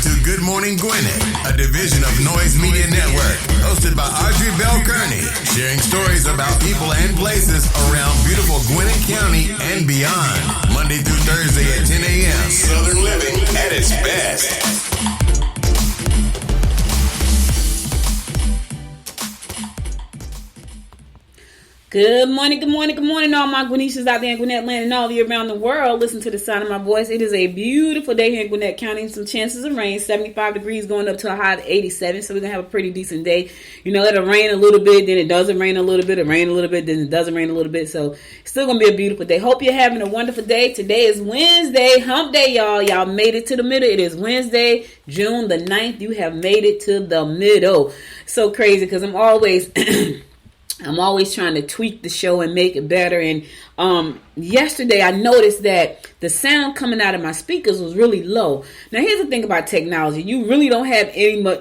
to Good Morning Gwinnett, a division of Noise Media Network, hosted by Audrey Bell Kearney, sharing stories about people and places around beautiful Gwinnett County and beyond. Monday through Thursday at 10 a.m. Southern living at its best. Good morning, all my Gwinnetians out there in Gwinnett land and all of you around the world. Listen to the sound of my voice. It is a beautiful day here in Gwinnett County. Some chances of rain, 75 degrees going up to a high of 87. So we're going to have a pretty decent day. You know, it'll rain a little bit, then it doesn't rain a little bit. It'll rain a little bit, then it doesn't rain a little bit. So it's still going to be a beautiful day. Hope you're having a wonderful day. Today is Wednesday, hump day, y'all. Y'all made it to the middle. It is Wednesday, June the 9th. You have made it to the middle. So crazy because I'm always... I'm always trying to tweak the show and make it better. And yesterday I noticed that the sound coming out of my speakers was really low. Now here's the thing about technology. You really don't have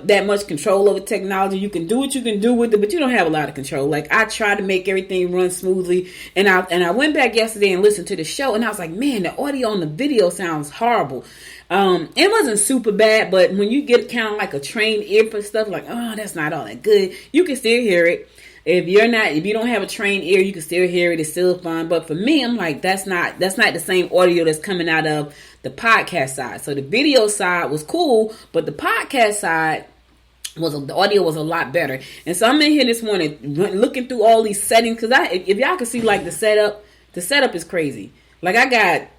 that much control over technology. You can do what you can do with it, but you don't have a lot of control. Like I try to make everything run smoothly. And I went back yesterday and listened to the show and I was like, man, the audio on the video sounds horrible. It wasn't super bad, but when you get kind of like a trained ear for stuff like, oh, that's not all that good, you can still hear it. If you don't have a trained ear, you can still hear it. It's still fine. But for me, I'm like, that's not the same audio that's coming out of the podcast side. So the video side was cool, but the podcast side the audio was a lot better. And so I'm in here this morning looking through all these settings because if y'all can see like the setup is crazy. Like I got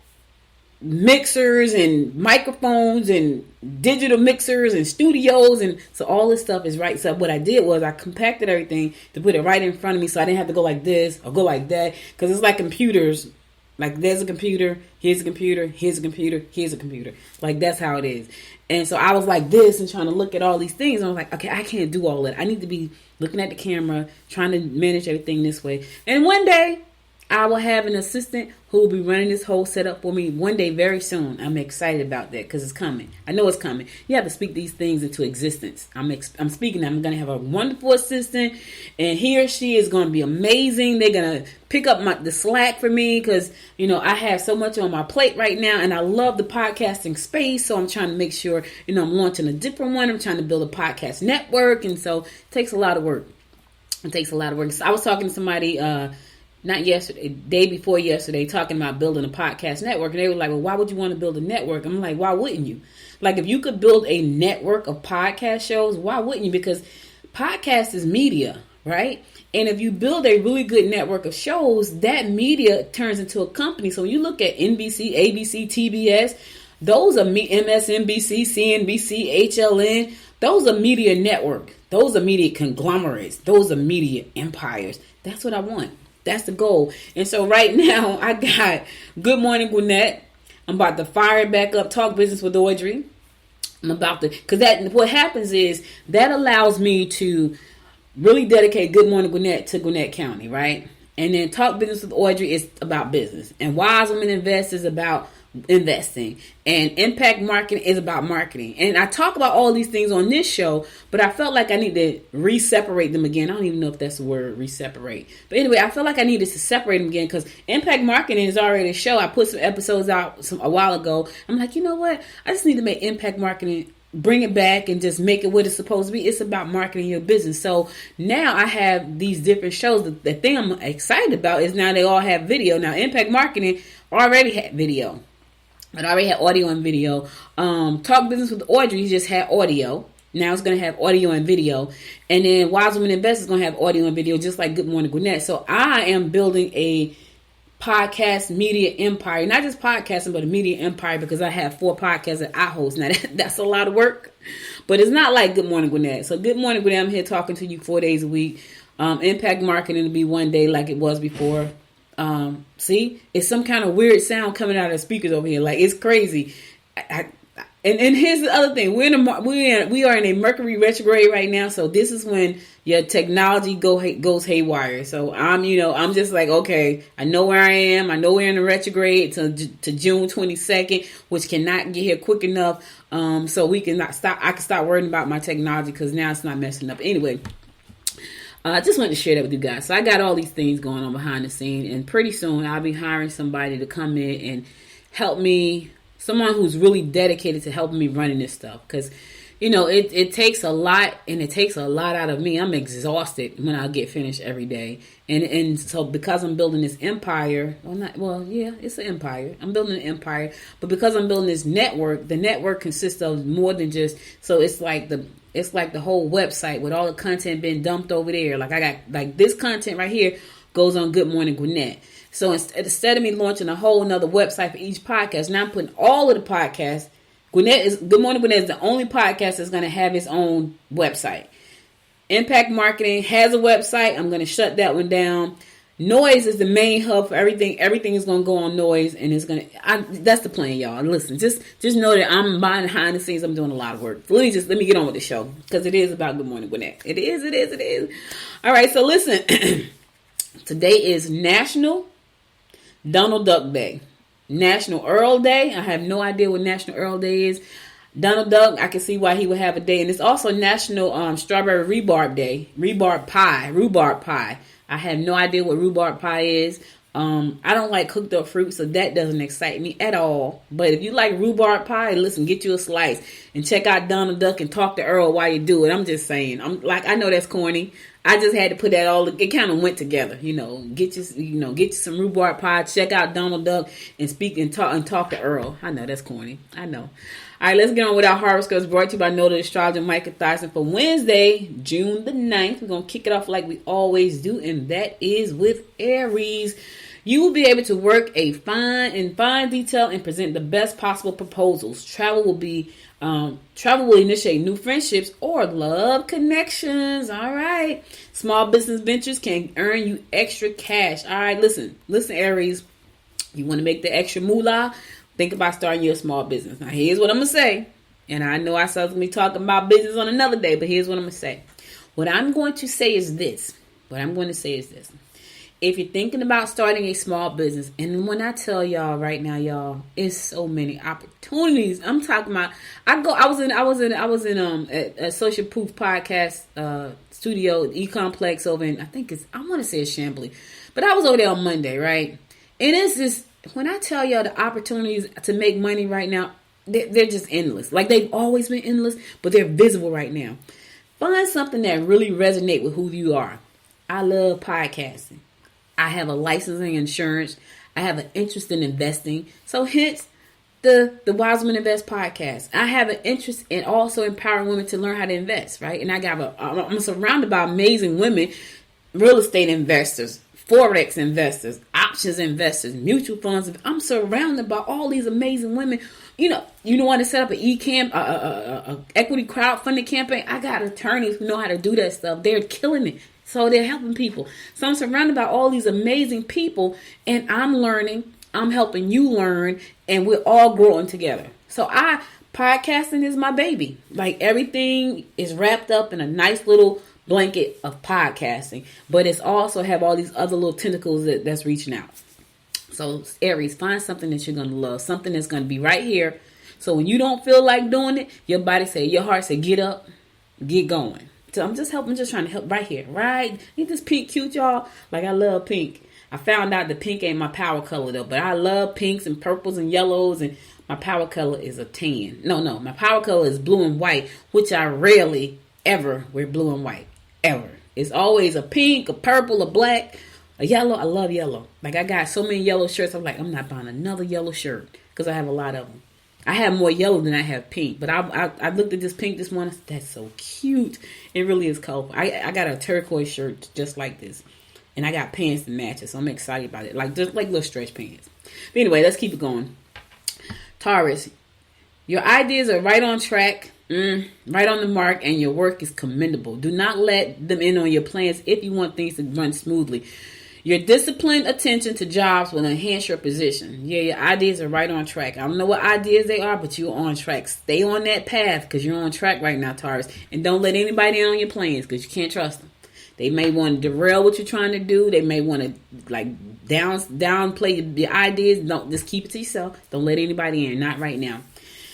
mixers and microphones and digital mixers and studios, and so all this stuff is right. So what I did was I compacted everything to put it right in front of me so I didn't have to go like this or go like that, because it's like computers. Like there's a computer, here's a computer, here's a computer, here's a computer. Like that's how it is. And so I was like this and trying to look at all these things, and I was like, okay, I can't do all that. I need to be looking at the camera, trying to manage everything this way. And one day I will have an assistant who will be running this whole setup for me one day very soon. I'm excited about that because it's coming. I know it's coming. You have to speak these things into existence. I'm speaking. I'm going to have a wonderful assistant, and he or she is going to be amazing. They're going to pick up the slack for me because, you know, I have so much on my plate right now, and I love the podcasting space, so I'm trying to make sure, you know, I'm launching a different one. I'm trying to build a podcast network, and so it takes a lot of work. So I was talking to somebody not yesterday, day before yesterday, talking about building a podcast network. And they were like, well, why would you want to build a network? I'm like, why wouldn't you? Like, if you could build a network of podcast shows, why wouldn't you? Because podcast is media, right? And if you build a really good network of shows, that media turns into a company. So when you look at NBC, ABC, TBS, those are MSNBC, CNBC, HLN. Those are media network. Those are media conglomerates. Those are media empires. That's what I want. That's the goal. And so right now I got Good Morning Gwinnett. I'm about to fire it back up. Talk Business with Audrey. Because what happens is that allows me to really dedicate Good Morning Gwinnett to Gwinnett County, right? And then Talk Business with Audrey is about business. And Wise Women Invest is about investing. And Impact Marketing is about marketing. And I talk about all these things on this show, but I felt like I need to re-separate them again. I don't even know if that's the word, re-separate. But anyway, I felt like I needed to separate them again because Impact Marketing is already a show. I put some episodes out a while ago. I'm like, you know what? I just need to make Impact Marketing, bring it back and just make it what it's supposed to be. It's about marketing your business. So now I have these different shows. The thing I'm excited about is now they all have video. Now Impact Marketing already had video. But I already had audio and video. Talk Business with Audrey just had audio. Now it's going to have audio and video. And then Wise Women Invest is going to have audio and video just like Good Morning Gwinnett. So I am building a podcast media empire. Not just podcasting, but a media empire because I have 4 podcasts that I host. Now that's a lot of work. But it's not like Good Morning Gwinnett. So Good Morning Gwinnett, I'm here talking to you 4 days a week. Impact Marketing will be one day like it was before. See, it's some kind of weird sound coming out of the speakers over here. Like it's crazy. And here's the other thing. We are in a Mercury retrograde right now. So this is when your technology goes haywire. So I'm just like, okay, I know where I am. I know we're in the retrograde to June 22nd, which cannot get here quick enough. So we cannot stop. I can stop worrying about my technology because now it's not messing up. Anyway. I just wanted to share that with you guys. So I got all these things going on behind the scene, and pretty soon I'll be hiring somebody to come in and help me someone who's really dedicated to helping me running this stuff. Because, it takes a lot, and it takes a lot out of me. I'm exhausted when I get finished every day. And so because I'm building this empire, it's an empire. I'm building an empire. But because I'm building this network, the network consists of more than just, so it's like the whole website with all the content being dumped over there. Like I got, like this content right here goes on Good Morning Gwinnett. So instead of me launching a whole nother website for each podcast, now I'm putting all of the podcasts. Good Morning Gwinnett is the only podcast that's going to have its own website. Impact Marketing has a website. I'm going to shut that one down. Noise is the main hub for everything. Everything is going to go on Noise, and it's going to. That's the plan, y'all. Listen, just know that I'm behind the scenes. I'm doing a lot of work. Let me get on with the show because it is about Good Morning Gwinnett. It is. All right, so listen. Today is National Donald Duck Day. National Earl Day. I have no idea what National Earl Day is. Donald Duck, I can see why he would have a day. And it's also National Strawberry Rhubarb Day. Rhubarb pie. I have no idea what rhubarb pie is. I don't like cooked up fruit, so that doesn't excite me at all. But if you like rhubarb pie, listen, get you a slice and check out Donald Duck and talk to Earl while you do it. I'm just saying. I know that's corny. I just had to put that all. It kind of went together, Get you some rhubarb pie. Check out Donald Duck and speak and talk to Earl. I know that's corny. I know. All right, let's get on with our horoscopes brought to you by Noted Astrologer Micah Thyssen for Wednesday, June the 9th. We're going to kick it off like we always do, and that is with Aries. You will be able to work in fine detail and present the best possible proposals. Travel will initiate new friendships or love connections. All right. Small business ventures can earn you extra cash. All right, listen, Aries. You want to make the extra moolah? Think about starting your small business. Now, here's what I'm going to say. And I know I saw me talking about business on another day, but here's what I'm going to say. What I'm going to say is this. If you're thinking about starting a small business, and when I tell y'all right now, y'all, it's so many opportunities. I'm talking about. I was in a Social Proof podcast studio, E-Complex over in, I want to say it's Chambly, but I was over there on Monday, right? And it's just, when I tell y'all the opportunities to make money right now, they're just endless. Like they've always been endless, but they're visible right now. Find something that really resonates with who you are. I love podcasting. I have a licensing insurance. I have an interest in investing. So hence the Wise Women Invest podcast. I have an interest in also empowering women to learn how to invest, right? And I'm surrounded by amazing women, real estate investors, Forex investors, options investors, mutual funds. I'm surrounded by all these amazing women. You want to set up an equity crowdfunding campaign. I got attorneys who know how to do that stuff. They're killing it. So they're helping people. So I'm surrounded by all these amazing people, and I'm learning. I'm helping you learn, and we're all growing together. So podcasting is my baby. Like everything is wrapped up in a nice little blanket of podcasting, but it's also have all these other little tentacles that's reaching out. So Aries, find something that you're going to love, something that's going to be right here. So when you don't feel like doing it, your heart say, get up, get going. So I'm just trying to help right here, right? Ain't this pink cute, y'all? Like I love pink. I found out that pink ain't my power color though, but I love pinks and purples and yellows, and my power color is a tan. No, my power color is blue and white, which I rarely ever wear blue and white, ever. It's always a pink, a purple, a black, a yellow. I love yellow. Like I got so many yellow shirts. I'm like, I'm not buying another yellow shirt because I have a lot of them. I have more yellow than I have pink, but I looked at this pink this morning. That's so cute. It really is colorful. I got a turquoise shirt just like this, and I got pants to match it, so I'm excited about it. Just like little stretch pants. But anyway, let's keep it going. Taurus, your ideas are right on track, right on the mark, and your work is commendable. Do not let them in on your plans if you want things to run smoothly. Your disciplined attention to jobs will enhance your position. Yeah, your ideas are right on track. I don't know what ideas they are, but you're on track. Stay on that path because you're on track right now, Taurus. And don't let anybody in on your plans because you can't trust them. They may want to derail what you're trying to do. They may want to downplay your ideas. Don't just keep it to yourself. Don't let anybody in. Not right now.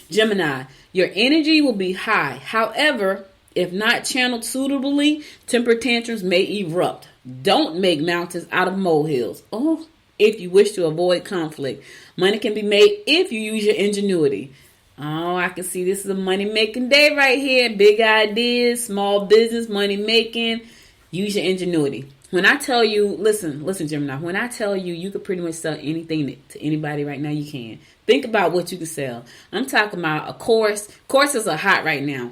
Gemini, your energy will be high. However, if not channeled suitably, temper tantrums may erupt. Don't make mountains out of molehills. Oh, if you wish to avoid conflict. Money can be made if you use your ingenuity. Oh, I can see this is a money-making day right here. Big ideas, small business, money-making. Use your ingenuity. When I tell you, listen, Gemini. When I tell you, you could pretty much sell anything to anybody right now, you can. Think about what you can sell. I'm talking about a course. Courses are hot right now.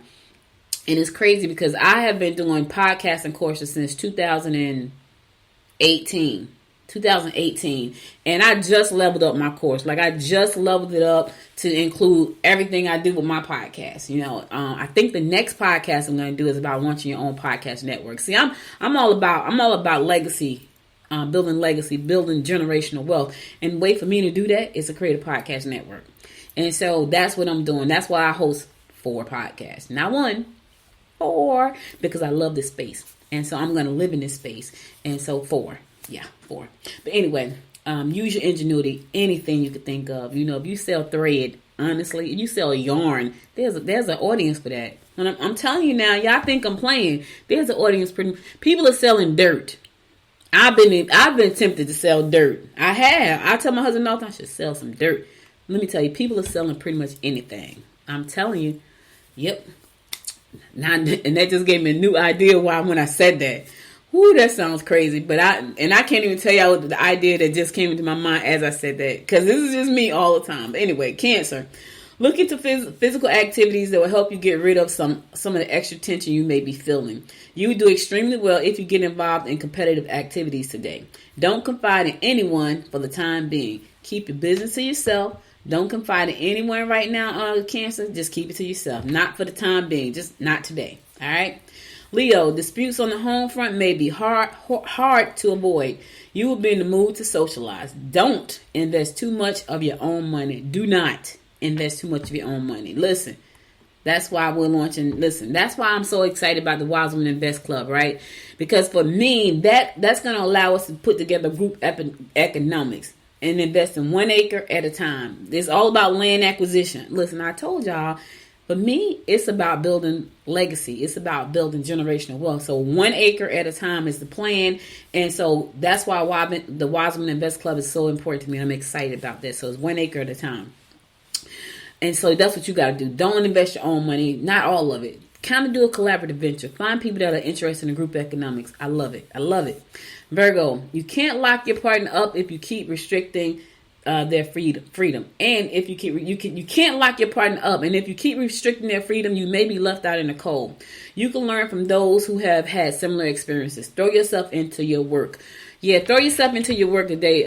And it's crazy because I have been doing podcasting courses since 2018. And I just leveled up my course. Like, I just leveled it up to include everything I do with my podcast. I think the next podcast I'm going to do is about launching your own podcast network. See, I'm all about legacy, building generational wealth. And the way for me to do that is to create a podcast network. And so that's what I'm doing. That's why I host 4 podcasts, not 1, 4, because I love this space. And so I'm going to live in this space. And so 4. Yeah, 4. But anyway, use your ingenuity. Anything you could think of. If you sell thread, honestly, if you sell yarn, there's an audience for that. And I'm telling you now, y'all think I'm playing. There's an audience for people are selling dirt. I've been tempted to sell dirt. I have. I tell my husband all the time I should sell some dirt. Let me tell you, people are selling pretty much anything. I'm telling you. Yep. And that just gave me a new idea when I said that. Whoo, that sounds crazy. But I can't even tell y'all the idea that just came into my mind as I said that. Because this is just me all the time. But anyway, Cancer. Look into physical activities that will help you get rid of some of the extra tension you may be feeling. You will do extremely well if you get involved in competitive activities today. Don't confide in anyone for the time being. Keep your business to yourself. Don't confide in anyone right now, Cancer. Just keep it to yourself. Not for the time being. Just not today. All right? Leo, disputes on the home front may be hard to avoid. You will be in the mood to socialize. Don't invest too much of your own money. Do not invest too much of your own money. Listen, that's why we're launching. Listen, that's why I'm so excited about the Wise Women Invest Club, right? Because for me, that's going to allow us to put together group economics and invest in 1 acre at a time. It's all about land acquisition. Listen, I told y'all. For me, it's about building legacy. It's about building generational wealth. So 1 acre at a time is the plan. And so that's why the Wise Women Invest Club is so important to me. I'm excited about this. So it's 1 acre at a time. And so that's what you got to do. Don't invest your own money. Not all of it. Kind of do a collaborative venture. Find people that are interested in group economics. I love it. I love it. Virgo, you can't lock your partner up if you keep restricting their freedom. And if you can't lock your partner up, and if you keep restricting their freedom, you may be left out in the cold. You can learn from those who have had similar experiences. Throw yourself into your work. Yeah, throw yourself into your work today,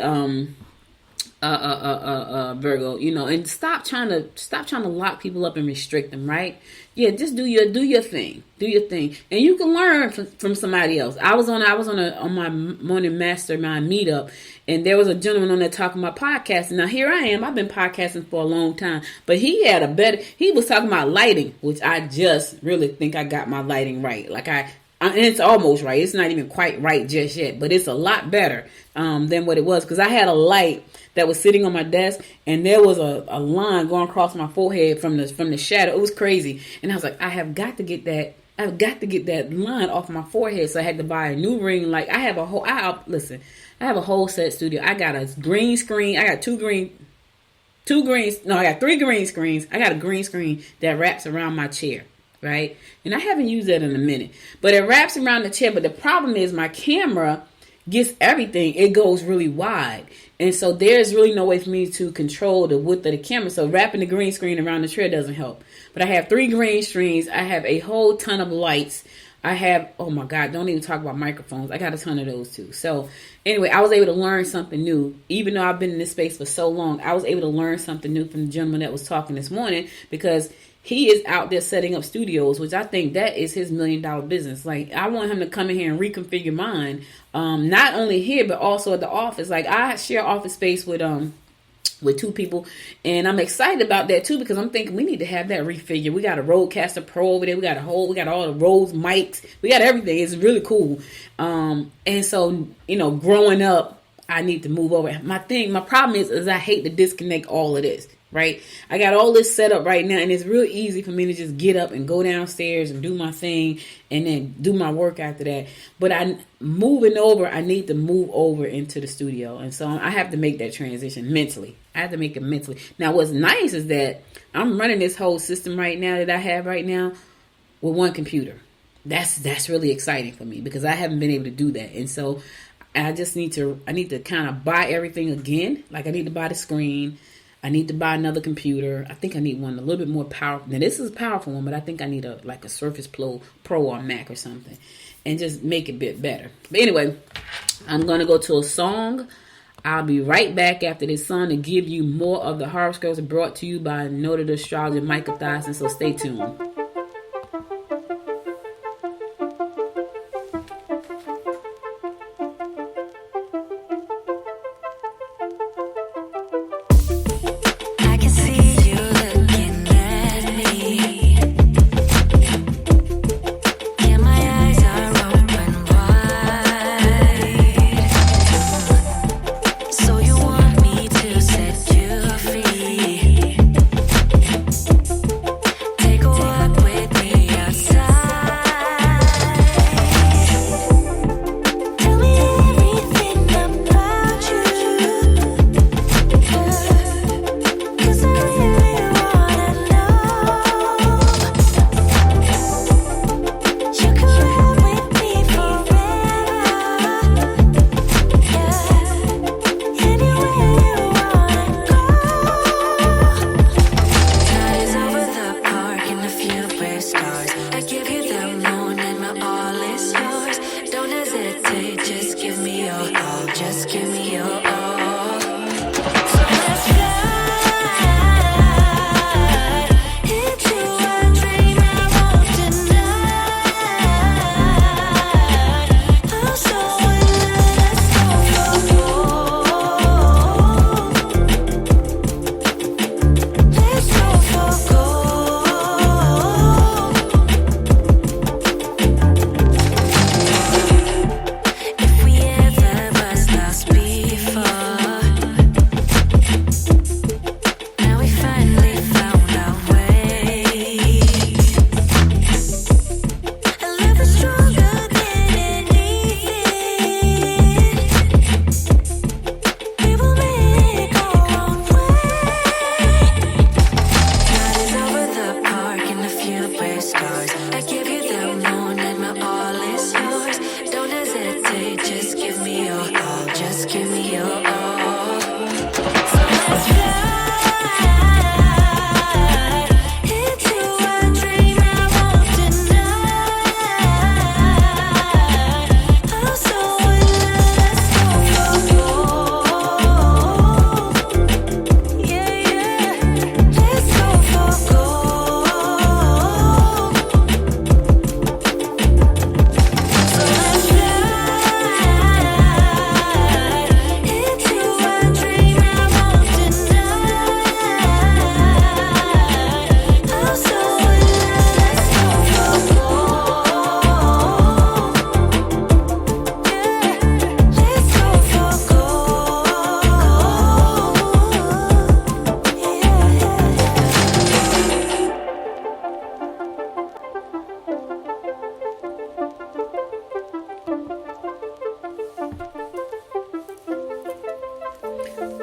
Virgo. And stop trying to lock people up and restrict them. Right? Yeah, just do your thing. Do your thing, and you can learn from somebody else. I was on my morning mastermind meetup, and there was a gentleman on there talking about podcasting. Now here I am. I've been podcasting for a long time, but he was talking about lighting, which I just really think I got my lighting right. And it's almost right. It's not even quite right just yet, but it's a lot better than what it was, because I had a light that was sitting on my desk, and there was a line going across my forehead from the shadow. It was crazy, and I was like, I have got to get that line off my forehead. So I had to buy a new ring light. I have a whole set studio. I got a green screen. I got three green screens. I got a green screen that wraps around my chair. Right? And I haven't used that in a minute, but it wraps around the chair. But the problem is my camera gets everything. It goes really wide. And so there's really no way for me to control the width of the camera. So wrapping the green screen around the chair doesn't help. But I have 3 green screens. I have a whole ton of lights. I have, oh my God, don't even talk about microphones. I got a ton of those too. So anyway, I was able to learn something new. Even though I've been in this space for so long, I was able to learn something new from the gentleman that was talking this morning, because he is out there setting up studios, which I think that is his $1 million business. Like, I want him to come in here and reconfigure mine. Not only here, but also at the office. Like, I share office space with 2 people, and I'm excited about that too, because I'm thinking we need to have that refigured. We got a Rodecaster Pro over there. We got all the Rode mics. We got everything. It's really cool. And so, growing up, I need to move over. My problem is I hate to disconnect all of this. right? I got all this set up right now, and it's real easy for me to just get up and go downstairs and do my thing and then do my work after that. But I need to move over into the studio. And so I have to make that transition mentally. I have to make it mentally. Now, what's nice is that I'm running this whole system right now that I have right now with one computer. That's really exciting for me because I haven't been able to do that. And so I need to kind of buy everything again. Like I need to buy the screen. I need to buy another computer. I think I need one a little bit more powerful. Now this is a powerful one, but I think I need a Surface Pro or Mac or something, and just make it a bit better. But anyway, I'm gonna go to a song. I'll be right back after this song to give you more of the horoscopes brought to you by noted astrologer Michael Dyson. So stay tuned.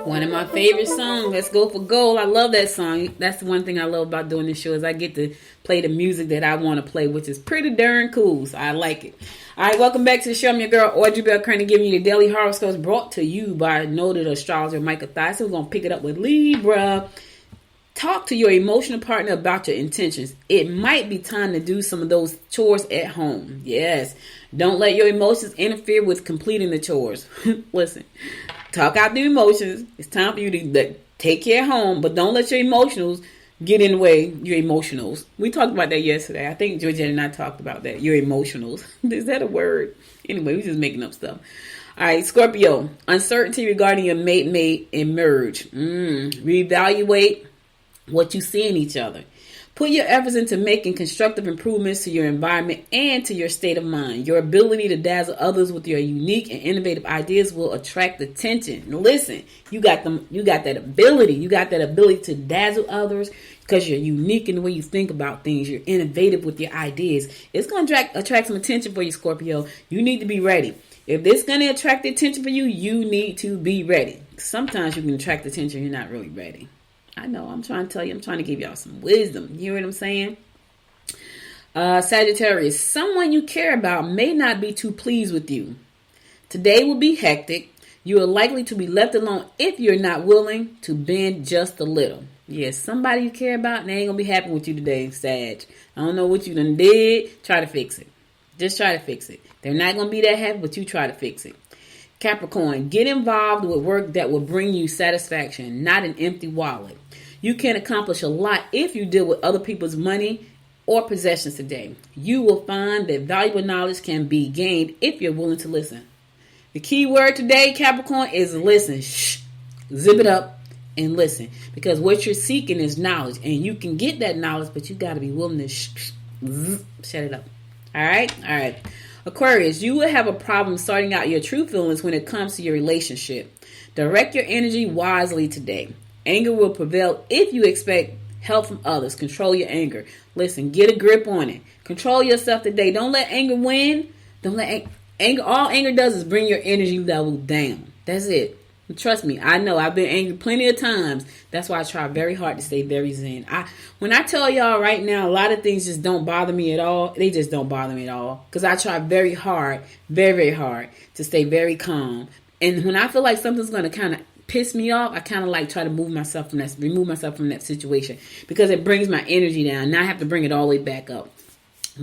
One of my favorite songs, Let's Go for Gold. I love that song. That's the one thing I love about doing this show is I get to play the music that I want to play, which is pretty darn cool. So I like it. All right, welcome back to the show. I'm your girl, Audrey Bell Kearney, giving you the daily horoscopes brought to you by noted astrologer Michael Dyson. We're going to pick it up with Libra. Talk to your emotional partner about your intentions. It might be time to do some of those chores at home. Yes. Don't let your emotions interfere with completing the chores. Listen, talk out the emotions. It's time for you to take care of home, but don't let your emotionals get in the way. Your emotionals. We talked about that yesterday. I think Georgette and I talked about that. Your emotionals. Is that a word? Anyway, we're just making up stuff. All right, Scorpio. Uncertainty regarding your mate may emerge. Reevaluate what you see in each other. Put your efforts into making constructive improvements to your environment and to your state of mind. Your ability to dazzle others with your unique and innovative ideas will attract attention. Now listen, you got that ability. You got that ability to dazzle others because you're unique in the way you think about things. You're innovative with your ideas. It's going to attract some attention for you, Scorpio. You need to be ready. If this is going to attract attention for you, you need to be ready. Sometimes you can attract attention, you're not really ready. I know, I'm trying to tell you, I'm trying to give y'all some wisdom. You hear what I'm saying? Sagittarius, someone you care about may not be too pleased with you. Today will be hectic. You are likely to be left alone if you're not willing to bend just a little. Yes, somebody you care about, they ain't going to be happy with you today, Sag. I don't know what you done did. Try to fix it. Just try to fix it. They're not going to be that happy, but you try to fix it. Capricorn, get involved with work that will bring you satisfaction, not an empty wallet. You can accomplish a lot if you deal with other people's money or possessions today. You will find that valuable knowledge can be gained if you're willing to listen. The key word today, Capricorn, is listen. Shh. Zip it up and listen. Because what you're seeking is knowledge. And you can get that knowledge, but you got to be willing to shut it up. All right? All right. Aquarius, you will have a problem sorting out your true feelings when it comes to your relationship. Direct your energy wisely today. Anger will prevail if you expect help from others. Control your anger. Listen, get a grip on it. Control yourself today. Don't let anger win. Don't let anger. All anger does is bring your energy level down. That's it. Trust me, I know I've been angry plenty of times. That's why I try very hard to stay very zen. When I tell y'all right now, a lot of things just don't bother me at all. They just don't bother me at all. Because I try very hard, very, very hard to stay very calm. And when I feel like something's going to kind of piss me off, I kind of like try to remove myself from that situation. Because it brings my energy down. Now I have to bring it all the way back up.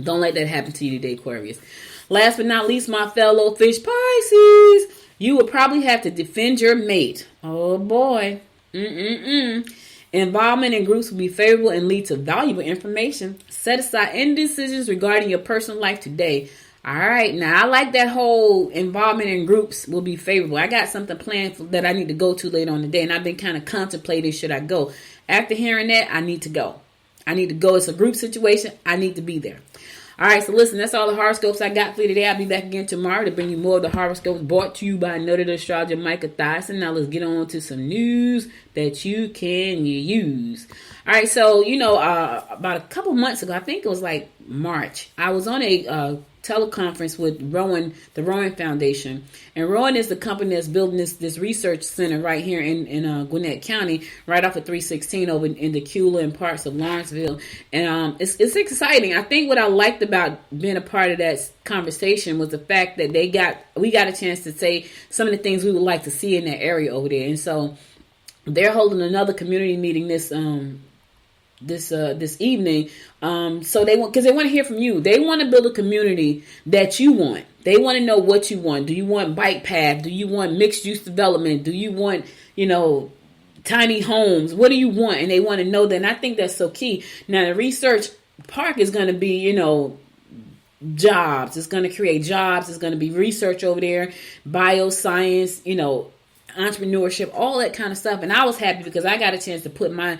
Don't let that happen to you today, Aquarius. Last but not least, my fellow fish Pisces. You will probably have to defend your mate. Oh, boy. Involvement in groups will be favorable and lead to valuable information. Set aside any decisions regarding your personal life today. All right. Now, I like that whole involvement in groups will be favorable. I got something planned that I need to go to later on today, and I've been kind of contemplating, should I go? After hearing that, I need to go. It's a group situation. I need to be there. All right, so listen, that's all the horoscopes I got for you today. I'll be back again tomorrow to bring you more of the horoscopes brought to you by noted astrologer Micah Thyssen. Now let's get on to some news that you can use. All right, so, about a couple months ago, I think it was like March, I was on a teleconference with Rowen, the Rowen Foundation. And Rowen is the company that's building this research center right here in Gwinnett County, right off of 316 over in Dacula and parts of Lawrenceville. And it's exciting. I think what I liked about being a part of that conversation was the fact that we got a chance to say some of the things we would like to see in that area over there. And so they're holding another community meeting this evening, so because they want to hear from you. They want to build a community that you want. They want to know what you want. Do you want bike path? Do you want mixed use development? Do you want, tiny homes? What do you want? And they want to know that. And I think that's so key. Now, the research park is going to be, jobs. It's going to create jobs. It's going to be research over there, bioscience, entrepreneurship, all that kind of stuff. And I was happy because I got a chance to put my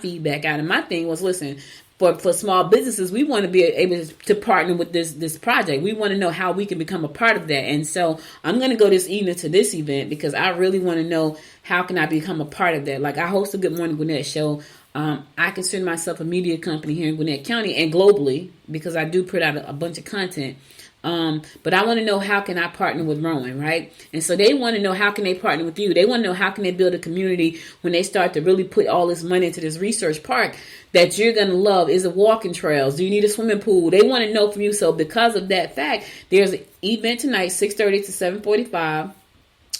feedback out. And my thing was, listen, for small businesses, we want to be able to partner with this project. We want to know how we can become a part of that. And so I'm going to go this evening to this event because I really want to know how can I become a part of that. Like, I host a Good Morning Gwinnett show. I consider myself a media company here in Gwinnett County and globally because I do put out a bunch of content. But I want to know how can I partner with Rowen, right? And so they want to know how can they partner with you. They want to know how can they build a community when they start to really put all this money into this research park that you're going to love. Is it walking trails? Do you need a swimming pool? They want to know from you. So because of that fact, there's an event tonight, 6:30 to 7:45.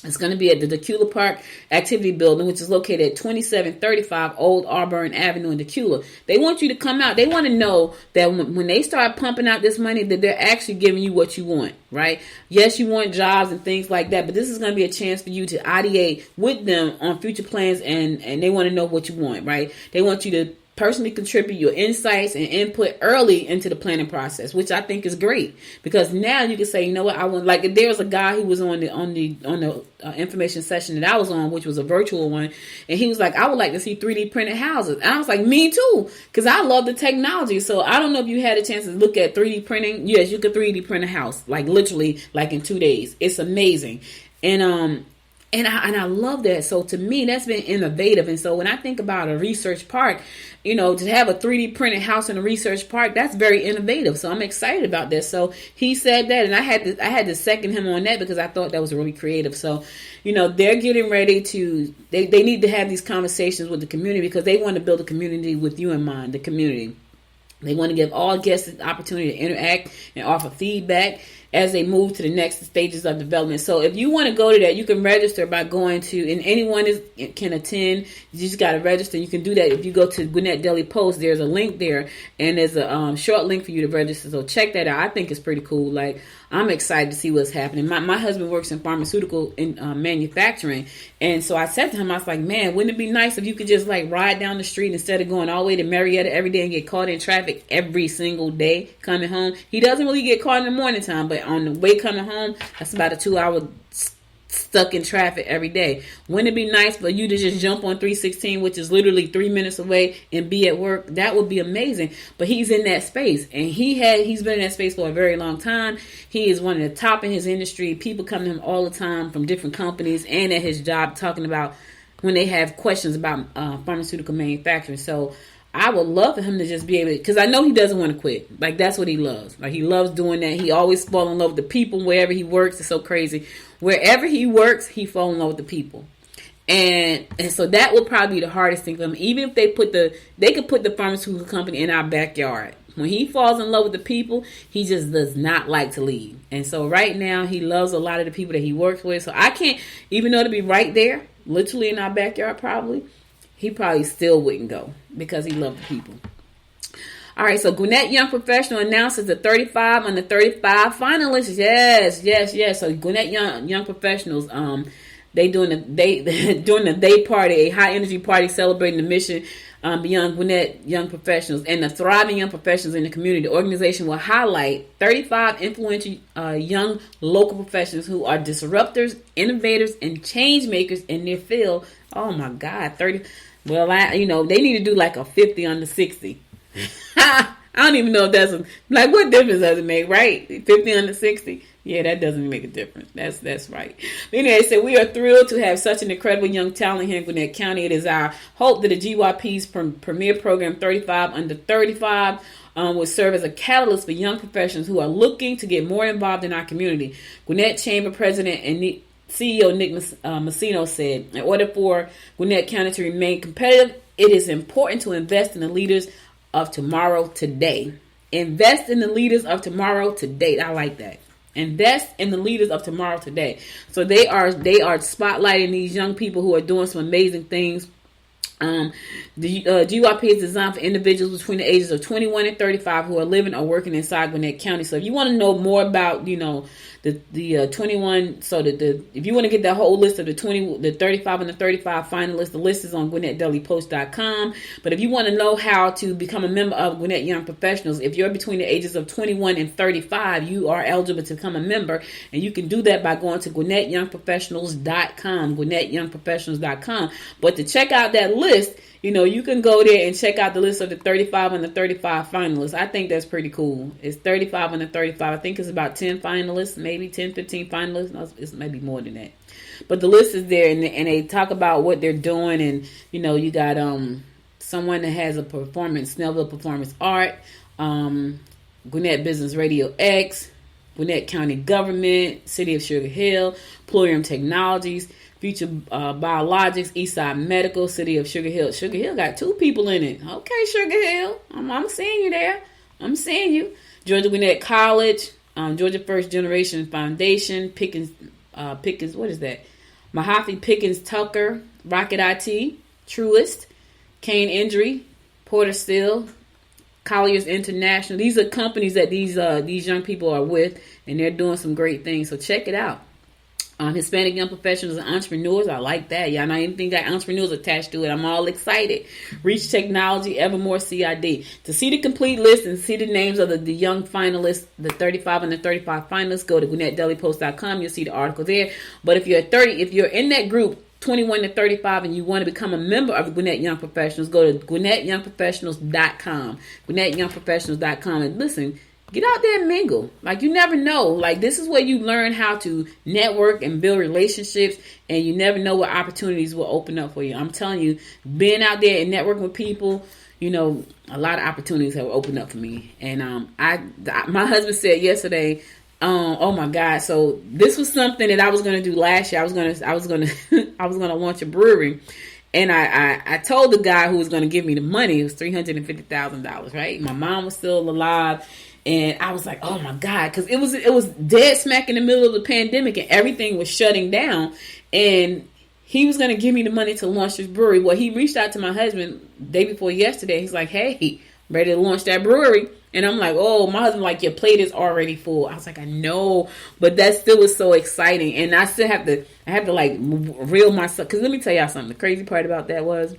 It's going to be at the Dacula Park Activity Building, which is located at 2735 Old Auburn Avenue in Dacula. They want you to come out. They want to know that when they start pumping out this money, that they're actually giving you what you want, right? Yes, you want jobs and things like that, but this is going to be a chance for you to ideate with them on future plans, and they want to know what you want, right? They want you to personally contribute your insights and input early into the planning process, which I think is great, because now you can say, you know what, I want, like, if there was a guy who was on the information session that I was on, which was a virtual one, and he was like, I would like to see 3D printed houses. And I was like, me too, because I love the technology. So I don't know if you had a chance to look at 3D printing. Yes, you could 3D print a house, like literally, like in 2 days. It's amazing. And I love that. So to me, that's been innovative. And so when I think about a research park, you know, to have a 3D printed house in a research park, that's very innovative. So I'm excited about that. So he said that, and I had to second him on that, because I thought that was really creative. So, you know, they're getting ready to, they need to have these conversations with the community, because they want to build a community with you in mind, the community. They want to give all guests the opportunity to interact and offer feedback as they move to the next stages of development. So if you want to go to that, you can register by going to, and anyone can attend. You just got to register. You can do that if you go to Gwinnett Daily Post. There's a link there, and there's a short link for you to register. So check that out. I think it's pretty cool. Like, I'm excited to see what's happening. My husband works in pharmaceutical manufacturing, and so I said to him, I was like, man, wouldn't it be nice if you could just like ride down the street instead of going all the way to Marietta every day and get caught in traffic every single day coming home? He doesn't really get caught in the morning time, but on the way coming home, that's about a 2-hour stuck in traffic every day. Wouldn't it be nice for you to just jump on 316, which is literally 3 minutes away, and be at work? That would be amazing. But he's in that space, and he's been in that space for a very long time. He is one of the top in his industry. People come to him all the time from different companies and at his job, talking about when they have questions about pharmaceutical manufacturing. So I would love for him to just be able to, because I know he doesn't want to quit. Like, that's what he loves. Like, he loves doing that. He always falls in love with the people wherever he works. It's so crazy. Wherever he works, he falls in love with the people. And so that would probably be the hardest thing for him. Even if they could put the pharmaceutical company in our backyard. When he falls in love with the people, he just does not like to leave. And so right now, he loves a lot of the people that he works with. So I can't, even though to be right there, literally in our backyard probably, he probably still wouldn't go, because he loved the people. All right, so Gwinnett Young Professional announces the 35 under 35 finalists. Yes. So Gwinnett Young Professionals, they doing the day party, a high energy party celebrating the mission beyond Gwinnett Young Professionals and the thriving young professionals in the community. The organization will highlight 35 influential young local professionals who are disruptors, innovators, and change makers in their field. Oh my God, 30. Well, they need to do like a 50 under 60. I don't even know if that's like, what difference does it make, right? 50 under 60. Yeah, that doesn't make a difference. That's right. But anyway, so we are thrilled to have such an incredible young talent here in Gwinnett County. It is our hope that the GYP's premier program, 35 under 35, will serve as a catalyst for young professionals who are looking to get more involved in our community. Gwinnett Chamber President and CEO Nick Massino said, in order for Gwinnett County to remain competitive, it is important to invest in the leaders of tomorrow today. Invest in the leaders of tomorrow today. I like that. Invest in the leaders of tomorrow today. So they are spotlighting these young people who are doing some amazing things. The GYP is designed for individuals between the ages of 21 and 35 who are living or working inside Gwinnett County. So if you want to know more about, the 21, so if you want to get that whole list of the 35 and the 35 finalists, the list is on GwinnettDailyPost.com. But if you want to know how to become a member of Gwinnett Young Professionals, if you're between the ages of 21 and 35, you are eligible to become a member, and you can do that by going to GwinnettYoungProfessionals.com, GwinnettYoungProfessionals.com. But to check out that list, you can go there and check out the list of the 35 and the 35 finalists. I think that's pretty cool. It's 35 and the 35. I think it's about 10 finalists, maybe 10, 15 finalists. No, it's maybe more than that. But the list is there, and they talk about what they're doing. And, you got someone that has a performance, Snellville Performance Art, Gwinnett Business Radio X, Gwinnett County Government, City of Sugar Hill, Plurium Technologies, Future Biologics, Eastside Medical, City of Sugar Hill. Sugar Hill got 2 people in it. Okay, Sugar Hill. I'm seeing you there. I'm seeing you. Georgia Gwinnett College, Georgia First Generation Foundation, Pickens, what is that? Mahaffey Pickens Tucker, Rocket IT, Truist, Kane Injury, Porter Still, Colliers International. These are companies that these young people are with, and they're doing some great things. So check it out. Hispanic young professionals and entrepreneurs. I like that. Y'all know anything got entrepreneurs attached to it. I'm all excited. Reach Technology, Evermore CID. To see the complete list and see the names of the young finalists, the 35 and the 35 finalists, go to GwinnettDailyPost.com. You'll see the article there. But if you're in that group, 21 to 35, and you want to become a member of Gwinnett Young Professionals, go to GwinnettYoungProfessionals.com. GwinnettYoungProfessionals.com. And listen, get out there and mingle. Like, you never know. Like, this is where you learn how to network and build relationships, and you never know what opportunities will open up for you. I'm telling you, being out there and networking with people, you know, a lot of opportunities have opened up for me. And my husband said yesterday, oh my God! So this was something that I was going to do last year. I was going to launch a brewery, and I told the guy who was going to give me the money. It was $350,000, right? My mom was still alive, and I was like, oh my God, because it was dead smack in the middle of the pandemic, and everything was shutting down, and he was going to give me the money to launch this brewery. Well, he reached out to my husband day before yesterday. He's like, hey, ready to launch that brewery? And I'm like, oh, my husband like, your plate is already full. I was like, I know, but that still was so exciting. And I still have to like reel myself. Cause let me tell y'all something. The crazy part about that was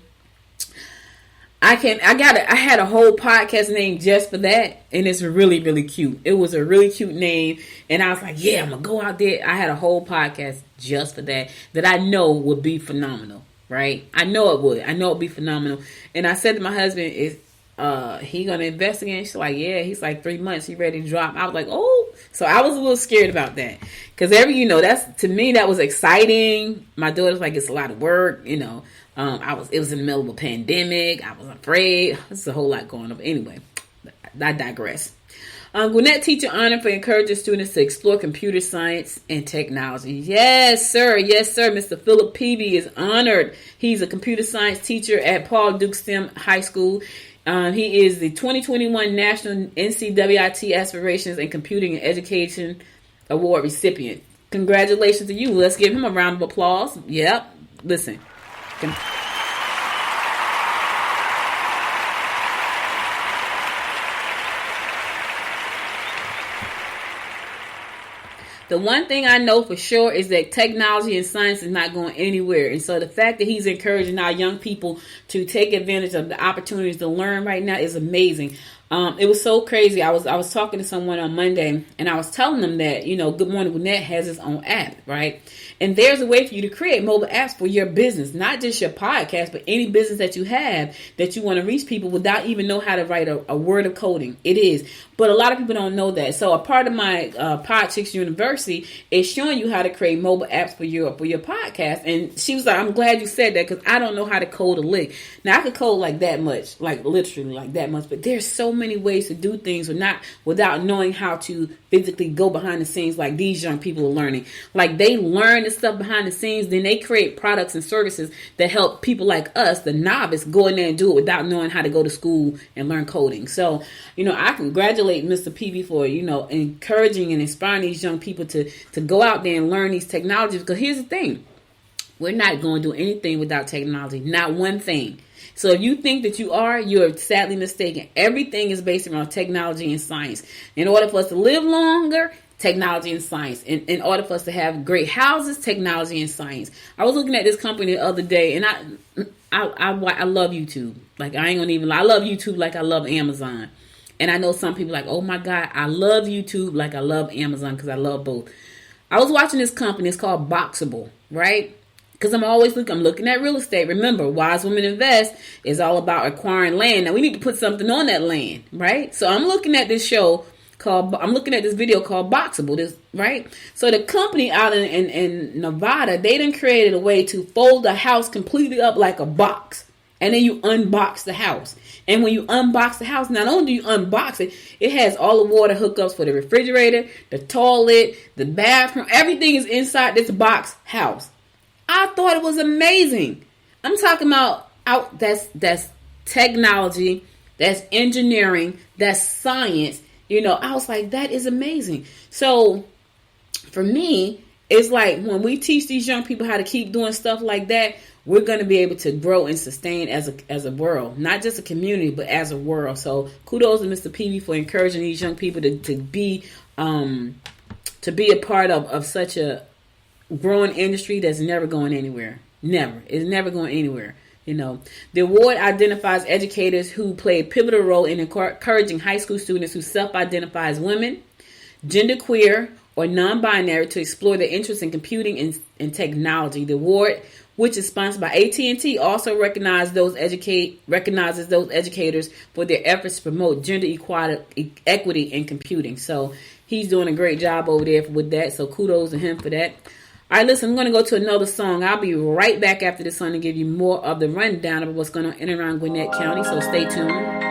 I had a whole podcast name just for that. And it's really, really cute. It was a really cute name. And I was like, yeah, I'm going to go out there. I had a whole podcast just for that I know would be phenomenal. Right. I know it would. I know it'd be phenomenal. And I said to my husband, he gonna invest again? She's like, yeah. He's like, 3 months, he ready to drop. I was like, oh. So I was a little scared about that, because that's, to me, that was exciting. My daughter's like, it's a lot of work, you know. It was in the middle of a pandemic. I was afraid. There's a whole lot going on. But anyway, I digress. Gwinnett teacher honored for encouraging students to explore computer science and technology. Yes, sir. Yes, sir. Mr. Philip Peavy is honored. He's a computer science teacher at Paul Duke STEM High School. He is the 2021 National NCWIT Aspirations in Computing and Education Award recipient. Congratulations to you. Let's give him a round of applause. Yep. Listen. The one thing I know for sure is that technology and science is not going anywhere. And so the fact that he's encouraging our young people to take advantage of the opportunities to learn right now is amazing. It was so crazy. I was talking to someone on Monday, and I was telling them that, you know, Good Morning Gwinnett has its own app, right? And there's a way for you to create mobile apps for your business, not just your podcast, but any business that you have that you want to reach people without even know how to write a word of coding. It is. But a lot of people don't know that. So a part of my Pod Chicks University is showing you how to create mobile apps for your podcast. And she was like, I'm glad you said that, because I don't know how to code a lick. Now, I could code like that much, like literally like that much, but there's so many ways to do things without knowing how to physically go behind the scenes like these young people are learning. Like, they learn the stuff behind the scenes, then they create products and services that help people like us, the novice, go in there and do it without knowing how to go to school and learn coding. So, you know, I congratulate Mr. Peavy for, you know, encouraging and inspiring these young people to go out there and learn these technologies. Because here's the thing. We're not going to do anything without technology. Not one thing. So if you think that you're sadly mistaken. Everything is based around technology and science. In order for us to live longer, technology and science. In order for us to have great houses, technology and science. I was looking at this company the other day, and I love YouTube. Like, I ain't gonna even lie. I love YouTube like I love Amazon. And I know some people like, oh my God, I love YouTube like I love Amazon, because I love both. I was watching this company. It's called Boxable, right? Because I'm looking at real estate. Remember, Wise Women Invest is all about acquiring land. Now, we need to put something on that land, right? So I'm looking at this video called Boxable, right? So the company out in Nevada, they done created a way to fold the house completely up like a box. And then you unbox the house. And when you unbox the house, not only do you unbox it, it has all the water hookups for the refrigerator, the toilet, the bathroom. Everything is inside this box house. I thought it was amazing. I'm talking about that's technology, that's engineering, that's science. You know, I was like, that is amazing. So for me, it's like when we teach these young people how to keep doing stuff like that, we're going to be able to grow and sustain as a world, not just a community, but as a world. So kudos to Mr. Peavy for encouraging these young people to be a part of such a growing industry that's never going anywhere. Never. It's never going anywhere. You know, the award identifies educators who play a pivotal role in encouraging high school students who self-identify as women, genderqueer, or non-binary to explore their interest in computing and technology. The award, which is sponsored by AT&T, also recognizes those educators for their efforts to promote gender equity in computing. So he's doing a great job over there with that. So kudos to him for that. All right, listen, I'm going to go to another song. I'll be right back after this song to give you more of the rundown of what's going on in and around Gwinnett County. So stay tuned.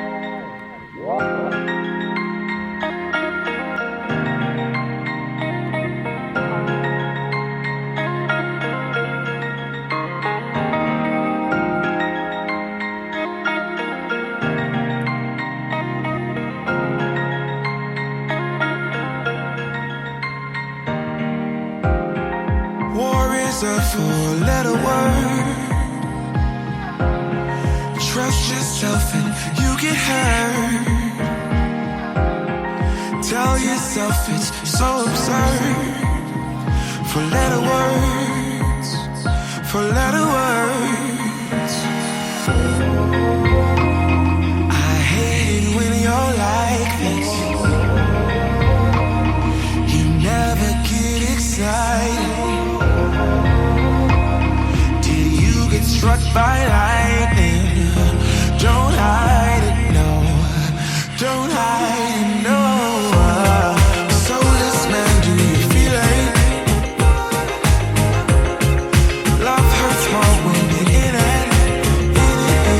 A four-letter word. Trust yourself and you get hurt. Tell yourself it's so absurd. Four-letter words. Four-letter words. I hate it when you're like this. You never get excited. Struck by lightning. Don't hide it, no. Don't hide it, no. Soulless man, do you feel it? Love hurts more when you're in it.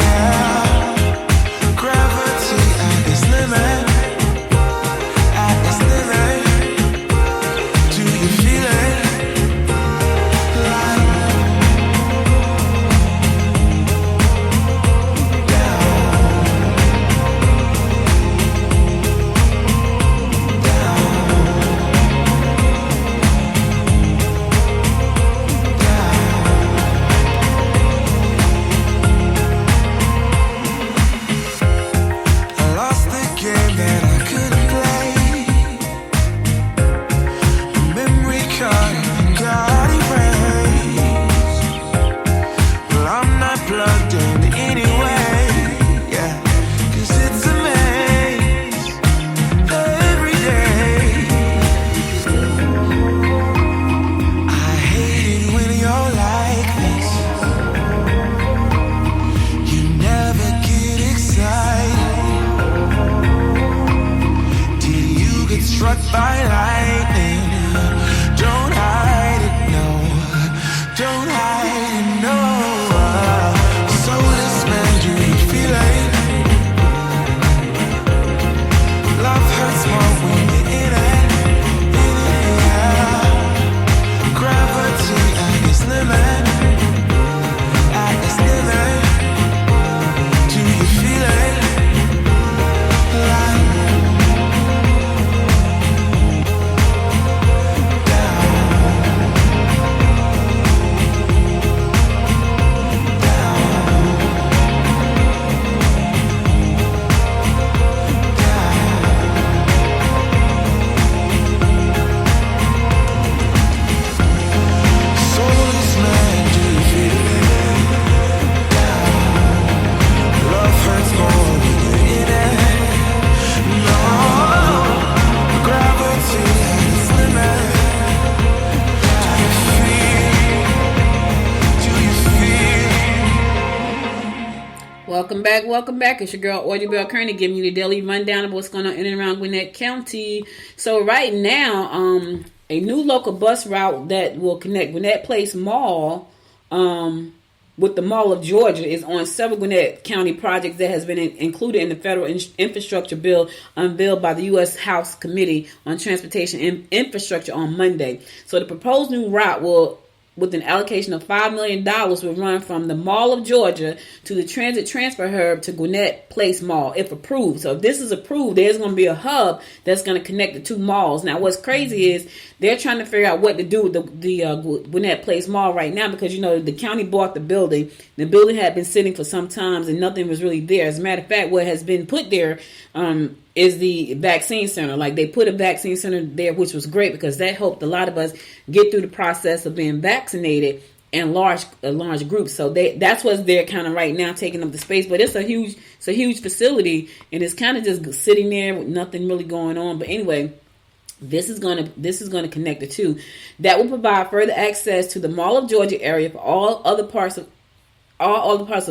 Yeah. Gravity at its limit. At its limit. Do you feel it? Struck by lightning. Don't hide it, no. Don't hide it, no. Soulless man, do you feel it? Love hurts more when you're in it. Yeah. Gravity at its limit. At its limit. Do you feel it? Like Welcome back. It's your girl, Audrey Bell Kearney, giving you the daily rundown of what's going on in and around Gwinnett County. So right now, a new local bus route that will connect Gwinnett Place Mall with the Mall of Georgia is on several Gwinnett County projects that has been included in the federal infrastructure bill unveiled by the U.S. House Committee on Transportation and Infrastructure on Monday. So the proposed new route will with an allocation of $5 million will run from the Mall of Georgia to the Transit Transfer Hub to Gwinnett Place Mall, if approved. So if this is approved, there's going to be a hub that's going to connect the two malls. Now, what's crazy is they're trying to figure out what to do with the Gwinnett Place Mall right now, because, the county bought the building. The building had been sitting for some time and nothing was really there. As a matter of fact, what has been put there is the vaccine center. Like, they put a vaccine center there, which was great because that helped a lot of us get through the process of being vaccinated in large groups. So that's what's there kind of right now, taking up the space. But it's a huge facility, and it's kind of just sitting there with nothing really going on. But anyway, this is going to connect the two. That will provide further access to the Mall of Georgia area for all other parts of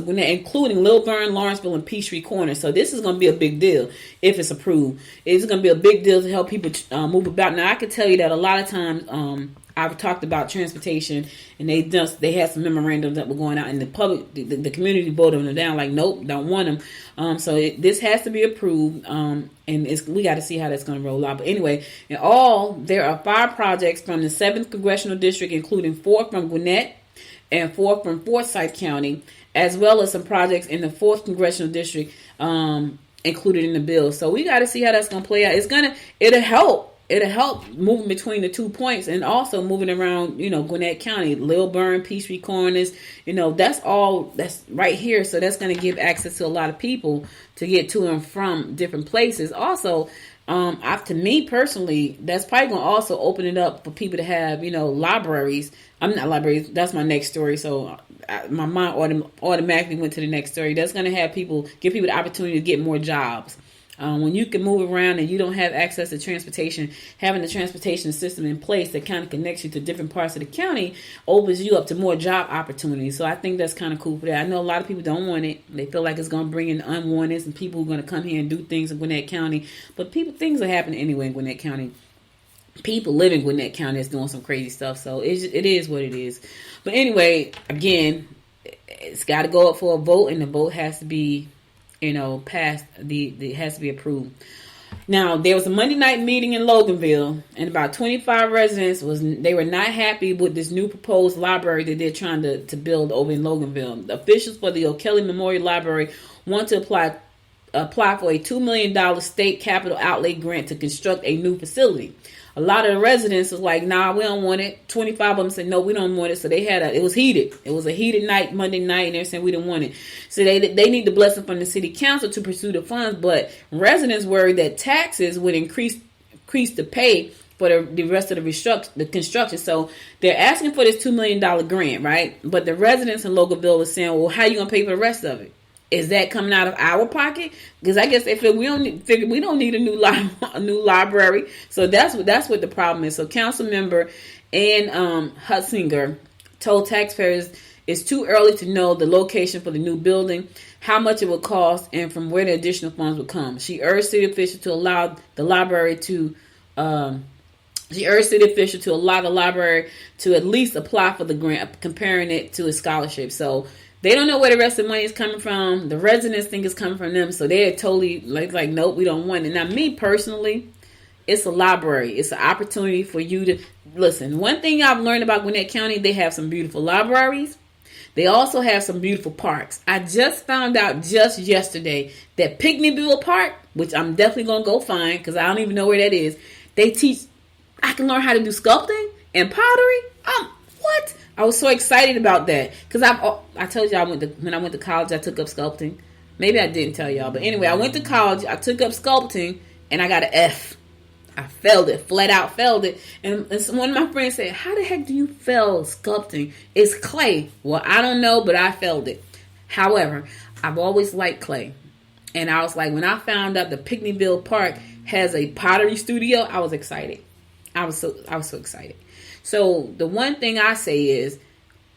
Gwinnett, including Lilburn, Lawrenceville, and Peachtree Corner. So this is going to be a big deal if it's approved. It's going to be a big deal to help people move about. Now, I can tell you that a lot of times I've talked about transportation, and they had some memorandums that were going out, and the community voted them down. Like, nope, don't want them. So this has to be approved, and we got to see how that's going to roll out. But anyway, in all, there are 5 projects from the 7th Congressional District, including 4 from Gwinnett and 4 from Forsyth County, as well as some projects in the 4th Congressional District included in the bill. So we got to see how that's going to play out. It'll help moving between the 2 points, and also moving around, Gwinnett County, Lilburn, Peachtree Corners, that's right here. So that's going to give access to a lot of people to get to and from different places. Also, to me personally, that's probably going to also open it up for people to have, libraries. I'm not libraries. That's my next story. So my mind automatically went to the next story. That's going to give people the opportunity to get more jobs. When you can move around and you don't have access to transportation, having the transportation system in place that kind of connects you to different parts of the county opens you up to more job opportunities. So I think that's kind of cool for that. I know a lot of people don't want it. They feel like it's going to bring in unwanteds and people who are going to come here and do things in Gwinnett County. But things are happening anyway in Gwinnett County. People live in Gwinnett County that's doing some crazy stuff. So it is what it is. But anyway, again, it's got to go up for a vote, and the vote has to be passed. It has to be approved. Now, there was a Monday night meeting in Loganville, and about 25 residents they were not happy with this new proposed library that they're trying to build over in Loganville. The officials for the O'Kelly Memorial Library want to apply for a $2 million state capital outlay grant to construct a new facility. A lot of the residents was like, nah, we don't want it. 25 of them said, no, we don't want it. So it was heated. It was a heated night, Monday night, and they're saying we didn't want it. So they need the blessing from the city council to pursue the funds, but residents worried that taxes would increase the pay for the rest of the construction. So they're asking for this $2 million grant, right? But the residents in Loganville were saying, well, how are you going to pay for the rest of it? Is that coming out of our pocket? Because I guess they feel we don't need a new library. So that's what the problem is. So council member Ann Hutzinger told taxpayers it's too early to know the location for the new building, how much it will cost, and from where the additional funds would come. She urged city officials to allow the library to at least apply for the grant, comparing it to a scholarship. So they don't know where the rest of the money is coming from. The residents think it's coming from them. So they're totally like, nope, we don't want it. Now, me personally, it's a library. It's an opportunity for you to listen. One thing I've learned about Gwinnett County, they have some beautiful libraries. They also have some beautiful parks. I just found out just yesterday that Picnickville Park, which I'm definitely going to go find because I don't even know where that is, I can learn how to do sculpting and pottery. What? I was so excited about that because I told y'all when I went to college I took up sculpting. Maybe I didn't tell y'all, but anyway, I went to college. I took up sculpting and I got an F. I failed it, flat out failed it. And one of my friends said, "How the heck do you fail sculpting? It's clay." Well, I don't know, but I failed it. However, I've always liked clay, and I was like, when I found out the Picnickville Park has a pottery studio, I was excited. I was so excited. So the one thing I say is,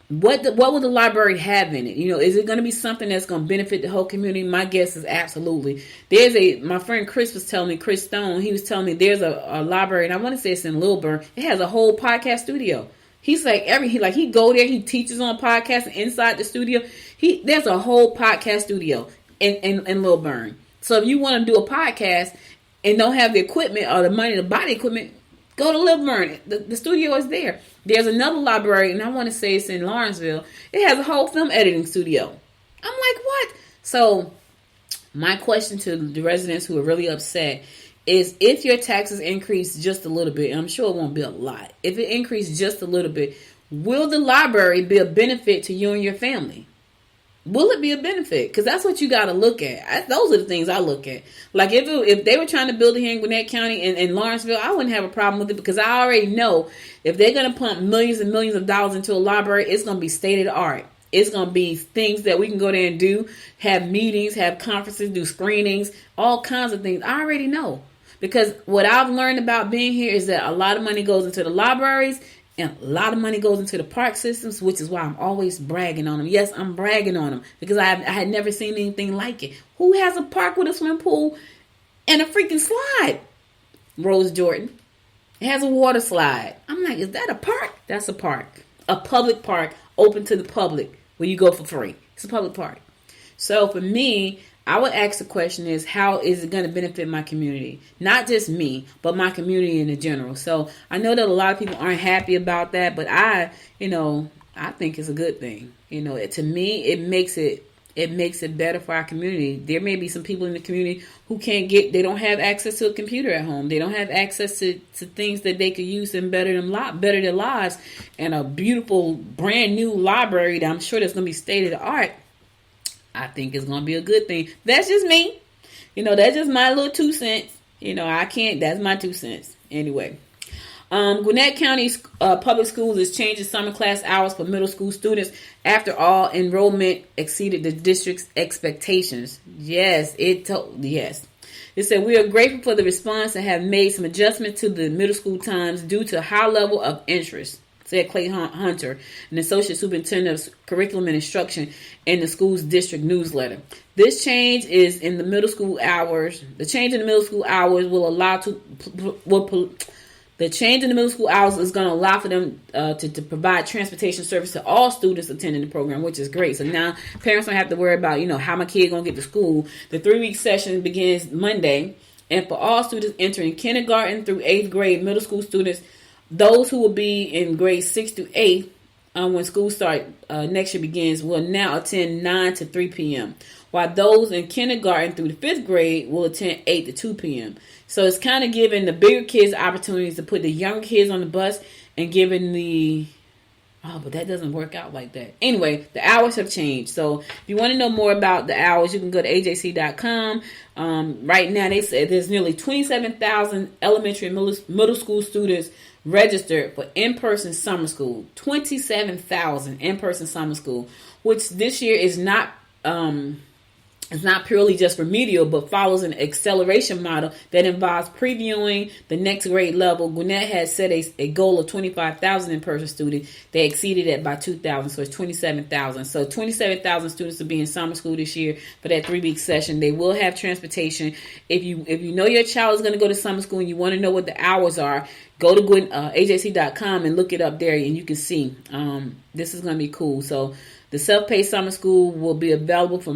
what will the library have in it? Is it going to be something that's going to benefit the whole community? My guess is absolutely. My friend Chris Stone, he was telling me there's a library, and I want to say it's in Lilburn. It has a whole podcast studio. He's like, he go there, he teaches on podcasts, and inside the studio, there's a whole podcast studio in Lilburn. So if you want to do a podcast and don't have the equipment or the money to buy the equipment, Go to Livermore. The studio is there. There's another library, and I want to say it's in Lawrenceville. It has a whole film editing studio. I'm like, what? So my question to the residents who are really upset is, if your taxes increase just a little bit, and I'm sure it won't be a lot, if it increases just a little bit, will the library be a benefit to you and your family? Will it be a benefit? Because that's what you got to look at. Those are the things I look at. Like if they were trying to build it here in Gwinnett County and Lawrenceville, I wouldn't have a problem with it, because I already know if they're going to pump millions and millions of dollars into a library, it's going to be state of the art. It's going to be things that we can go there and do, have meetings, have conferences, do screenings, all kinds of things. I already know. Because what I've learned about being here is that a lot of money goes into the libraries, and a lot of money goes into the park systems, which is why I'm always bragging on them. Yes, I'm bragging on them, because I had never seen anything like it. Who has a park with a swimming pool and a freaking slide? Rose Jordan. It has a water slide. I'm like, is that a park? That's a park. A public park open to the public where you go for free. It's a public park. So for me, I would ask the question is, how is it going to benefit my community? Not just me, but my community in general. So I know that a lot of people aren't happy about that, but I think it's a good thing. To me, it makes it better for our community. There may be some people in the community who they don't have access to a computer at home. They don't have access to things that they could use and better their lives. And a beautiful, brand new library that I'm sure that's going to be state of the art, I think it's going to be a good thing. That's just me. That's just my little 2 cents. That's my 2 cents. Anyway. Gwinnett County Public Schools is changing summer class hours for middle school students after all enrollment exceeded the district's expectations. Yes. It said, we are grateful for the response and have made some adjustments to the middle school times due to a high level of interest, said Clay Hunter, an associate superintendent of curriculum and instruction in the school's district newsletter. This change is in the middle school hours. The change in the middle school hours The change in the middle school hours is going to allow for them to provide transportation service to all students attending the program, which is great. So now parents don't have to worry about, how my kid going to get to school. The 3-week session begins Monday. And for all students entering kindergarten through 8th grade, middle school students, those who will be in grades 6 through 8 when school start next year begins will now attend 9 to 3 p.m., while those in kindergarten through the 5th grade will attend 8 to 2 p.m. So it's kind of giving the bigger kids opportunities to put the younger kids on the bus and giving but that doesn't work out like that. Anyway, the hours have changed. So if you want to know more about the hours, you can go to ajc.com. Right now, they said there's nearly 27,000 elementary and middle school students registered for in-person summer school. 27,000 in-person summer school, which this year is not it's not purely just remedial, but follows an acceleration model that involves previewing the next grade level. Gwinnett has set a goal of 25,000 in-person students. They exceeded it by 2,000, so it's 27,000. So 27,000 students will be in summer school this year for that 3-week session. They will have transportation. If you know your child is going to go to summer school and you want to know what the hours are, go to ajc.com and look it up there, and you can see. This is going to be cool. So the self-paced summer school will be available for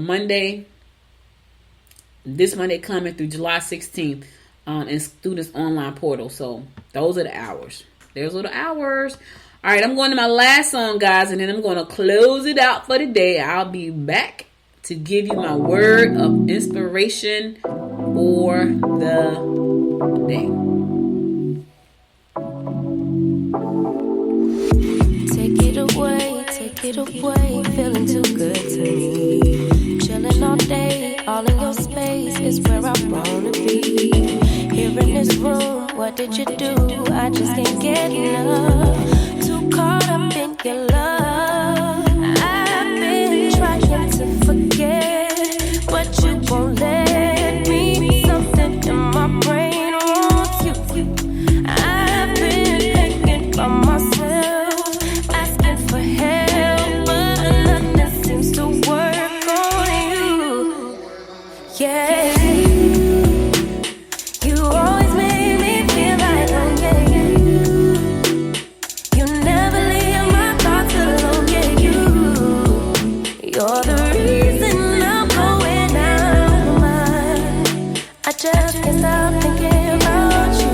this Monday coming through July 16th in students' online portal. So those are the hours. Those are the hours. All right, I'm going to my last song, guys, and then I'm going to close it out for the day. I'll be back to give you my word of inspiration for the day. Take it away, feeling too good to me. Chilling all day, all in your space is where I wanna be. Here in this room, what did you do? I just can't get enough. Too caught up in your love. I've been trying to forget, but you won't let me. Something in my brain wants you. I've been thinking by myself, asking for help, but nothing seems to work on you. Yeah. You always made me feel like I'm you never leave my thoughts alone, yeah, you're the reason I'm going out of my mind. I just can't stop thinking about you.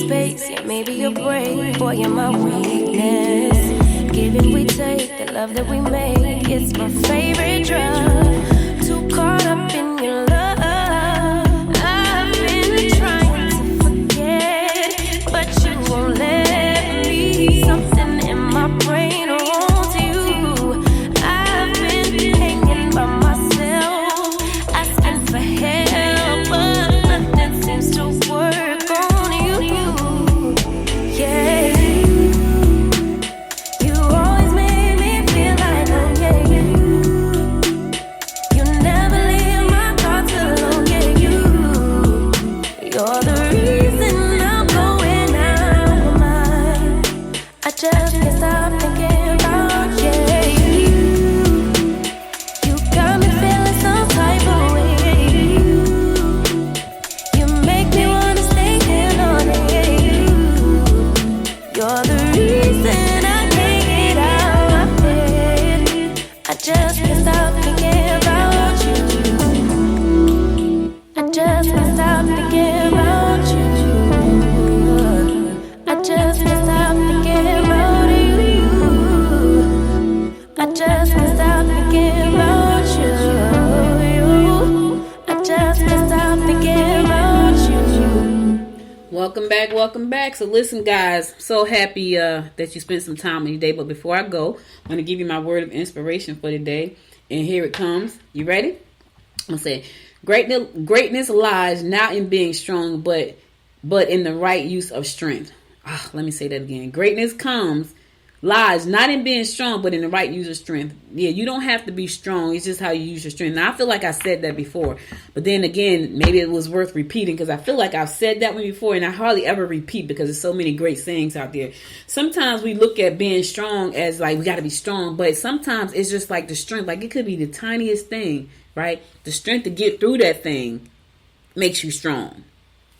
space, yeah, maybe you're brave. Boy, you're my weakness. Give and we take, the love that we make, it's my favorite drug. Too caught up in your love. I've been trying to forget, but you won't let me. Something in my brain wants you. I've been hanging by myself, asking for help, but nothing seems to work on you. Yeah. You always make me feel like I'm you. You never leave my thoughts alone, yeah, you. You're the reason I'm going out of my mind. I just can't stop thinking about you. You got me feeling some type of way. You make me wanna stay here all day. You're the reason I can't get out of my head. I just can't stop thinking about you. I just can't stop thinking about you. I just can't stop thinking about you. I just can't stop thinking about you. I just can't stop thinking about you. Welcome back, welcome back. So listen, guys, so happy that you spent some time on your day. But before I go, I'm going to give you my word of inspiration for today. And here it comes. You ready? I'm going to say, greatness lies not in being strong, but in the right use of strength. Let me say that again. Greatness lies not in being strong, but in the right use of strength. Yeah, you don't have to be strong. It's just how you use your strength. Now, I feel like I said that before. But then again, maybe it was worth repeating because I feel like I've said that one before and I hardly ever repeat because there's so many great sayings out there. Sometimes we look at being strong as like we got to be strong, but sometimes it's just like the strength. Like it could be the tiniest thing, right? The strength to get through that thing makes you strong.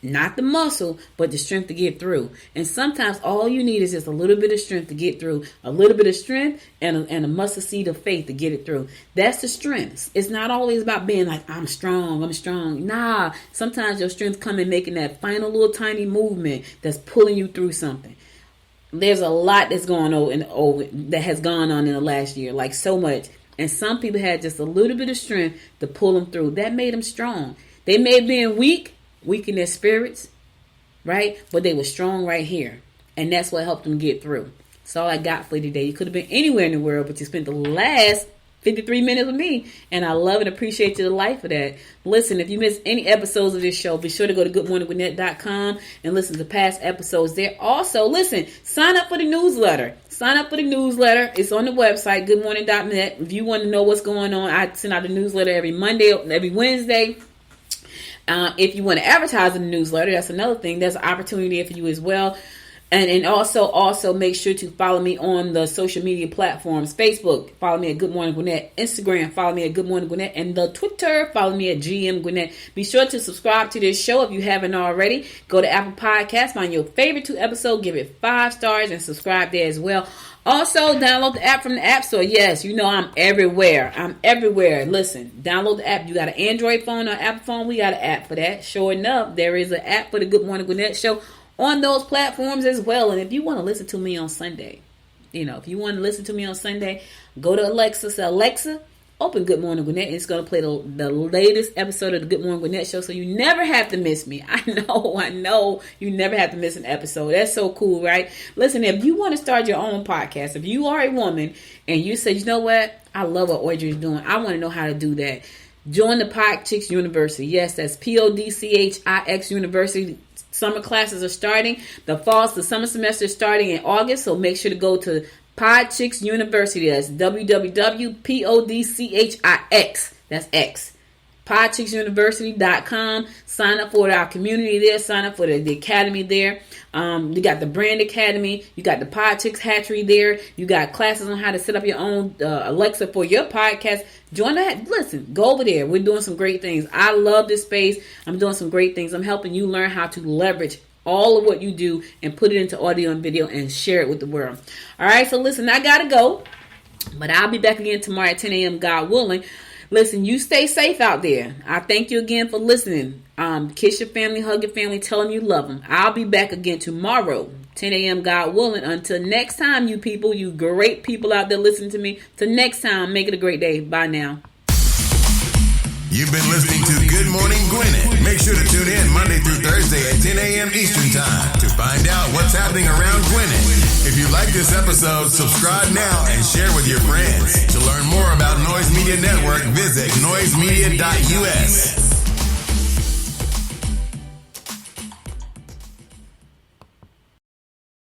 Not the muscle, but the strength to get through. And sometimes all you need is just a little bit of strength to get through. A little bit of strength and a mustard seed of faith to get it through. That's the strength. It's not always about being like, I'm strong. Nah, sometimes your strength come in making that final little tiny movement that's pulling you through something. There's a lot that's going on that has gone on in the last year, like so much. And some people had just a little bit of strength to pull them through. That made them strong. They may have been weak in their spirits, right? But they were strong right here. And that's what helped them get through. That's all I got for you today. You could have been anywhere in the world, but you spent the last 53 minutes with me. And I love and appreciate you the life of that. Listen, if you missed any episodes of this show, be sure to go to goodmorninggwinnett.com and listen to past episodes there. Also, listen, sign up for the newsletter. It's on the website, goodmorning.net. If you want to know what's going on, I send out a newsletter every Monday, every Wednesday. If you want to advertise in the newsletter, that's another thing. There's an opportunity there for you as well. And also make sure to follow me on the social media platforms. Facebook, follow me at Good Morning Gwinnett. Instagram, follow me at Good Morning Gwinnett. And the Twitter, follow me at GM Gwinnett. Be sure to subscribe to this show if you haven't already. Go to Apple Podcasts, find your favorite 2 episodes, give it 5 stars, and subscribe there as well. Also, download the app from the App Store. Yes, you know I'm everywhere. Listen, download the app. You got an Android phone or Apple phone? We got an app for that. Sure enough, there is an app for the Good Morning Gwinnett show on those platforms as well. And if you want to listen to me on Sunday, go to Alexa. Say, Alexa, open Good Morning Gwinnett. And it's going to play the latest episode of the Good Morning Gwinnett show. So you never have to miss me. I know. You never have to miss an episode. That's so cool, right? Listen, if you want to start your own podcast, if you are a woman and you say, you know what? I love what Audrey's doing. I want to know how to do that. Join the Pod Chicks University. Yes, that's PODCHIX University. Summer classes are starting. The summer semester is starting in August. So make sure to go to Pod Chicks University. That's www.podchix. That's X. podchicksuniversity.com. Sign up for our community there. Sign up for the academy there. You got the Brand Academy. You got the Pod Chicks Hatchery there. You got classes on how to set up your own Alexa for your podcast. Join that. Listen, go over there. We're doing some great things. I love this space. I'm doing some great things. I'm helping you learn how to leverage all of what you do and put it into audio and video and share it with the world. All right. So listen, I got to go, but I'll be back again tomorrow at 10 a.m. God willing. Listen, you stay safe out there. I thank you again for listening. Kiss your family, hug your family, tell them you love them. I'll be back again tomorrow, 10 a.m. God willing. Until next time, you people, you great people out there listening to me. Till next time, make it a great day. Bye now. You've been listening to Good Morning Gwinnett. Make sure to tune in Monday through Thursday at 10 a.m. Eastern Time to find out what's happening around Gwinnett. If you like this episode, subscribe now and share with your friends. To learn more about Noise Media Network, visit noisemedia.us.